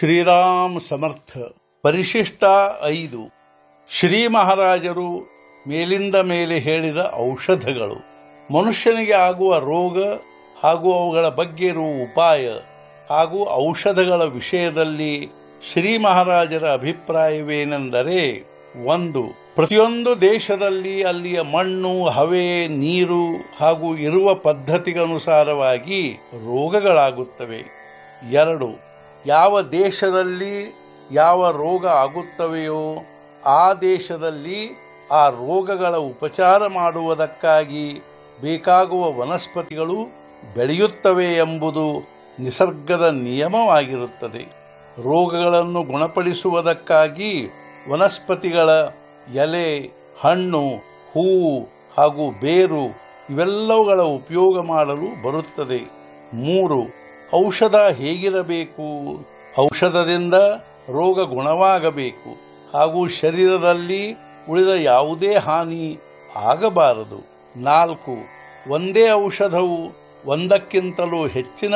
ಶ್ರೀರಾಮ್ ಸಮರ್ಥ. ಪರಿಶಿಷ್ಟ 5. ಶ್ರೀ ಮಹಾರಾಜರು ಮೇಲಿಂದ ಮೇಲೆ ಹೇಳಿದ ಔಷಧಗಳು. ಮನುಷ್ಯನಿಗೆ ಆಗುವ ರೋಗ ಹಾಗೂ ಅವುಗಳ ಬಗ್ಗೆ ಇರುವ ಉಪಾಯ ಹಾಗೂ ಔಷಧಗಳ ವಿಷಯದಲ್ಲಿ ಶ್ರೀ ಮಹಾರಾಜರ ಅಭಿಪ್ರಾಯವೇನೆಂದರೆ, 1. ಪ್ರತಿಯೊಂದು ದೇಶದಲ್ಲಿ ಅಲ್ಲಿಯ ಮಣ್ಣು, ಹವೆ, ನೀರು ಹಾಗೂ ಇರುವ ಪದ್ಧತಿಗನುಸಾರವಾಗಿ ರೋಗಗಳಾಗುತ್ತವೆ. 2. ಯಾವ ದೇಶದಲ್ಲಿ ಯಾವ ರೋಗ ಆಗುತ್ತವೆಯೋ ಆ ದೇಶದಲ್ಲಿ ಆ ರೋಗಗಳ ಉಪಚಾರ ಮಾಡುವುದಕ್ಕಾಗಿ ಬೇಕಾಗುವ ವನಸ್ಪತಿಗಳು ಬೆಳೆಯುತ್ತವೆ ಎಂಬುದು ನಿಸರ್ಗದ ನಿಯಮವಾಗಿರುತ್ತದೆ. ರೋಗಗಳನ್ನು ಗುಣಪಡಿಸುವುದಕ್ಕಾಗಿ ವನಸ್ಪತಿಗಳ ಎಲೆ, ಹಣ್ಣು, ಹೂವು ಹಾಗೂ ಬೇರು ಇವೆಲ್ಲವುಗಳ ಉಪಯೋಗ ಮಾಡಲು ಬರುತ್ತದೆ. 3. ಔಷಧ ಹೇಗಿರಬೇಕು? ಔಷಧದಿಂದ ರೋಗ ಗುಣವಾಗಬೇಕು ಹಾಗೂ ಶರೀರದಲ್ಲಿ ಉಳಿದ ಯಾವುದೇ ಹಾನಿ ಆಗಬಾರದು. 4. ಒಂದೇ ಔಷಧವು ಒಂದಕ್ಕಿಂತಲೂ ಹೆಚ್ಚಿನ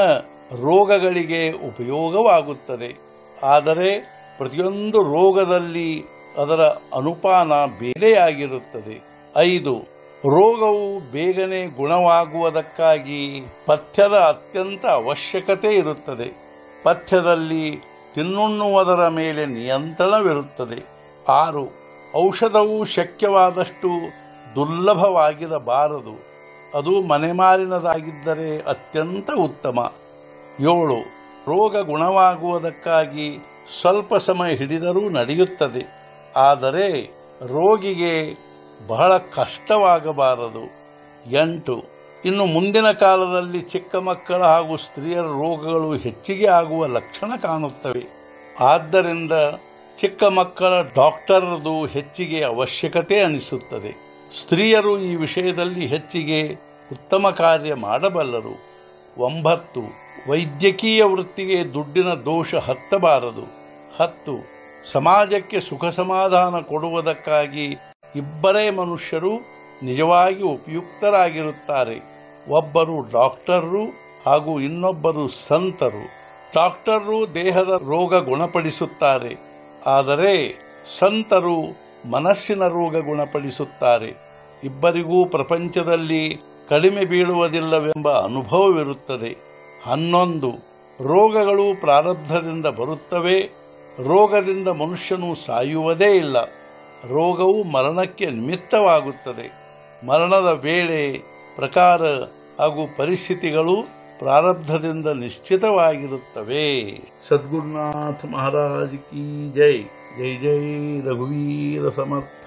ರೋಗಗಳಿಗೆ ಉಪಯೋಗವಾಗುತ್ತದೆ. ಆದರೆ ಪ್ರತಿಯೊಂದು ರೋಗದಲ್ಲಿ ಅದರ ಅನುಪಾನ ಬೇರೆಯಾಗಿರುತ್ತದೆ. 5. ರೋಗವು ಬೇಗನೆ ಗುಣವಾಗುವುದಕ್ಕಾಗಿ ಪಥ್ಯದ ಅತ್ಯಂತ ಅವಶ್ಯಕತೆ ಇರುತ್ತದೆ. ಪಥ್ಯದಲ್ಲಿ ತಿನ್ನುಣ್ಣುವುದರ ಮೇಲೆ ನಿಯಂತ್ರಣವಿರುತ್ತದೆ. 6. ಔಷಧವು ಶಕ್ಯವಾದಷ್ಟು ದುರ್ಲಭವಾಗಿರಬಾರದು. ಅದು ಮನೆಮಾರಿನದಾಗಿದ್ದರೆ ಅತ್ಯಂತ ಉತ್ತಮ. 7. ರೋಗ ಗುಣವಾಗುವುದಕ್ಕಾಗಿ ಸ್ವಲ್ಪ ಸಮಯ ಹಿಡಿದರೂ ನಡೆಯುತ್ತದೆ. ಆದರೆ ರೋಗಿಗೆ ಬಹಳ ಕಷ್ಟವಾಗಬಾರದು. 8. ಇನ್ನು ಮುಂದಿನ ಕಾಲದಲ್ಲಿ ಚಿಕ್ಕ ಮಕ್ಕಳ ಹಾಗೂ ಸ್ತ್ರೀಯರ ರೋಗಗಳು ಹೆಚ್ಚಿಗೆ ಆಗುವ ಲಕ್ಷಣ ಕಾಣುತ್ತವೆ. ಆದ್ದರಿಂದ ಚಿಕ್ಕ ಮಕ್ಕಳ ಡಾಕ್ಟರದು ಹೆಚ್ಚಿಗೆ ಅವಶ್ಯಕತೆ ಅನಿಸುತ್ತದೆ. ಸ್ತ್ರೀಯರು ಈ ವಿಷಯದಲ್ಲಿ ಹೆಚ್ಚಿಗೆ ಉತ್ತಮ ಕಾರ್ಯ ಮಾಡಬಲ್ಲರು. 9. ವೈದ್ಯಕೀಯ ವೃತ್ತಿಗೆ ದುಡ್ಡಿನ ದೋಷ ಹತ್ತಬಾರದು. 10. ಸಮಾಜಕ್ಕೆ ಸುಖ ಸಮಾಧಾನ ಕೊಡುವುದಕ್ಕಾಗಿ ಇಬ್ಬರೇ ಮನುಷ್ಯರು ನಿಜವಾಗಿ ಉಪಯುಕ್ತರಾಗಿರುತ್ತಾರೆ. ಒಬ್ಬರು ಡಾಕ್ಟರರು ಹಾಗೂ ಇನ್ನೊಬ್ಬರು ಸಂತರು. ಡಾಕ್ಟರರು ದೇಹದ ರೋಗ ಗುಣಪಡಿಸುತ್ತಾರೆ, ಆದರೆ ಸಂತರು ಮನಸ್ಸಿನ ರೋಗ ಗುಣಪಡಿಸುತ್ತಾರೆ. ಇಬ್ಬರಿಗೂ ಪ್ರಪಂಚದಲ್ಲಿ ಕಡಿಮೆ ಬೀಳುವುದಿಲ್ಲವೆಂಬ ಅನುಭವವಿರುತ್ತದೆ. 11. ರೋಗಗಳು ಪ್ರಾರಬ್ಧದಿಂದ ಬರುತ್ತವೆ. ರೋಗದಿಂದ ಮನುಷ್ಯನು ಸಾಯುವುದೇ ಇಲ್ಲ. ರೋಗವು ಮರಣಕ್ಕೆ ನಿಮಿತ್ತವಾಗುತ್ತದೆ. ಮರಣದ ವೇಳೆ, ಪ್ರಕಾರ ಹಾಗೂ ಪರಿಸ್ಥಿತಿಗಳು ಪ್ರಾರಬ್ಧದಿಂದ ನಿಶ್ಚಿತವಾಗಿರುತ್ತವೆ. ಸದ್ಗುರುನಾಥ ಮಹಾರಾಜ್ ಕಿ ಜೈ. ಜೈ ಜೈ ರಘುವೀರ ಸಮರ್ಥ.